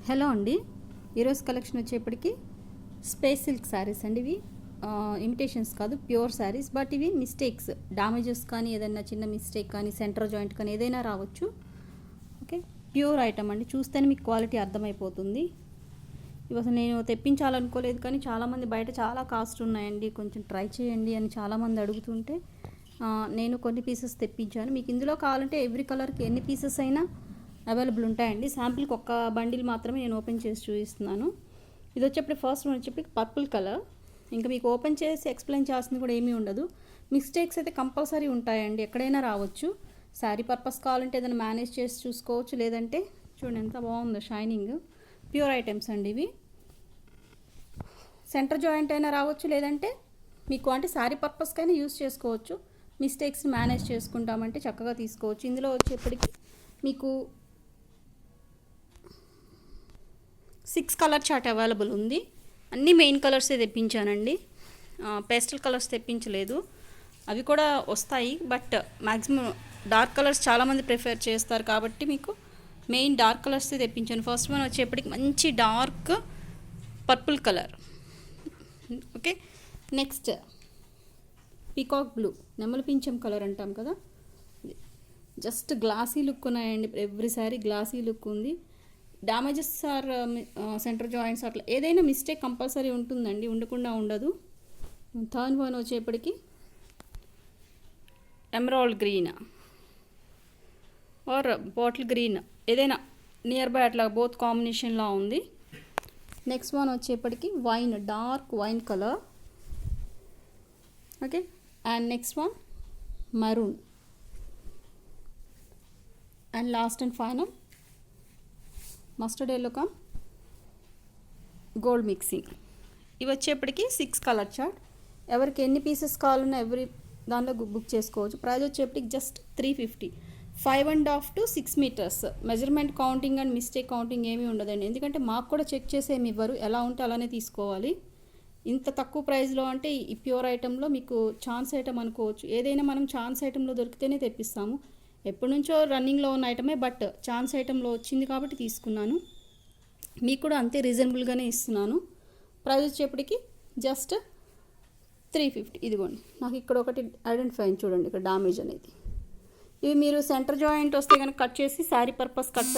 Hello అండి, ఈరోజు collection వచ్చేప్పటికి స్పేస్ సిల్క్ శారీస్ అండి. ఇవి ఇమిటేషన్స్ కాదు, ప్యూర్ శారీస్. బట్ ఇవి మిస్టేక్స్, డ్యామేజెస్ కానీ ఏదైనా చిన్న మిస్టేక్ కానీ సెంటర్ జాయింట్ కానీ ఏదైనా రావచ్చు. ఓకే, ప్యూర్ ఐటమ్ అండి. చూస్తేనే మీకు క్వాలిటీ అర్థమైపోతుంది. ఇవి అసలు నేను తెప్పించాలనుకోలేదు, కానీ చాలామంది బయట చాలా కాస్ట్ ఉన్నాయండి, కొంచెం ట్రై చేయండి అని చాలామంది అడుగుతుంటే నేను కొన్ని పీసెస్ తెప్పించాను. మీకు ఇందులో కావాలంటే ఎవ్రీ కలర్కి ఎన్ని పీసెస్ అయినా అవైలబుల్ ఉంటాయండి. శాంపిల్కి ఒక్క బండిల్ మాత్రమే నేను ఓపెన్ చేసి చూపిస్తున్నాను. ఇది వచ్చేప్పుడు ఫస్ట్ వన్ వచ్చేప్పటికి పర్పుల్ కలర్. ఇంకా మీకు ఓపెన్ చేసి ఎక్స్ప్లెయిన్ చేయాల్సింది కూడా ఏమీ ఉండదు. మిస్టేక్స్ అయితే కంపల్సరీ ఉంటాయండి, ఎక్కడైనా రావచ్చు. శారీ పర్పస్ కావాలంటే ఏదైనా మేనేజ్ చేసి చూసుకోవచ్చు, లేదంటే చూడండి ఎంత బాగుందో షైనింగ్. ప్యూర్ ఐటమ్స్ అండి ఇవి. సెంటర్ జాయింట్ అయినా రావచ్చు, లేదంటే మీకు అంటే శారీ పర్పస్కైనా యూస్ చేసుకోవచ్చు. మిస్టేక్స్ మేనేజ్ చేసుకుంటామంటే చక్కగా తీసుకోవచ్చు. ఇందులో వచ్చేప్పటికి మీకు 6 కలర్ చార్ట్ అవైలబుల్ ఉంది. అన్ని మెయిన్ కలర్సే తెప్పించానండి, పేస్టల్ కలర్స్ తెప్పించలేదు. అవి కూడా వస్తాయి, బట్ మ్యాక్సిమం డార్క్ కలర్స్ చాలామంది ప్రిఫర్ చేస్తారు కాబట్టి మీకు మెయిన్ డార్క్ కలర్సే తెప్పించాను. ఫస్ట్ వన్ వచ్చేప్పటికి మంచి dark purple colour. Okay, next peacock blue, నెమలి పింఛం కలర్ అంటాం కదా, జస్ట్ గ్లాసీ లుక్ ఉన్నాయండి. ఎవ్రీ సారీ గ్లాసీ లుక్ ఉంది. డ్యామేజెస్ ఆర్ సెంటర్ జాయింట్స్ అట్లా ఏదైనా మిస్టేక్ కంపల్సరీ ఉంటుందండి, ఉండకుండా ఉండదు. థర్డ్ వన్ వచ్చేప్పటికి emerald green are bottle green, ఏదైనా నియర్ బై అట్లా బోత్ కాంబినేషన్లా ఉంది. నెక్స్ట్ వన్ వచ్చేప్పటికి wine, dark wine colour. Okay, and next one maroon, and last and final mustard yellow come gold mixing. ఇవి వచ్చేప్పటికి 6 కలర్ చార్ట్. ఎవరికి ఎన్ని pieces కావాలన్నా ఎవరి దానిలో బుక్ చేసుకోవచ్చు. ప్రైస్ వచ్చేప్పటికి just 350. 5.5 to 6 metres. Measurement counting and mistake counting ఏమీ ఉండదండి, ఎందుకంటే మాకు కూడా చెక్ చేసి ఏమి ఇవ్వరు, ఎలా ఉంటే అలానే తీసుకోవాలి. ఇంత తక్కువ ప్రైస్లో అంటే ఈ ప్యూర్ ఐటెంలో మీకు ఛాన్స్ ఐటమ్ అనుకోవచ్చు. ఏదైనా మనం ఛాన్స్ ఐటెంలో దొరికితేనే తెప్పిస్తాము. ఎప్పటి నుంచో రన్నింగ్లో ఉన్న ఐటమే, బట్ ఛాన్స్ ఐటెంలో వచ్చింది కాబట్టి తీసుకున్నాను. మీకు కూడా అంతే రీజనబుల్గానే ఇస్తున్నాను. ప్రైస్ వచ్చేప్పటికి జస్ట్ 350. ఇదిగోండి, నాకు ఇక్కడ ఒకటి ఐడెంటిఫై అయింది చూడండి, ఇక్కడ డామేజ్ అనేది. ఇవి మీరు సెంటర్ జాయింట్ వస్తే కనుక కట్ చేసి శారీ పర్పస్ కట్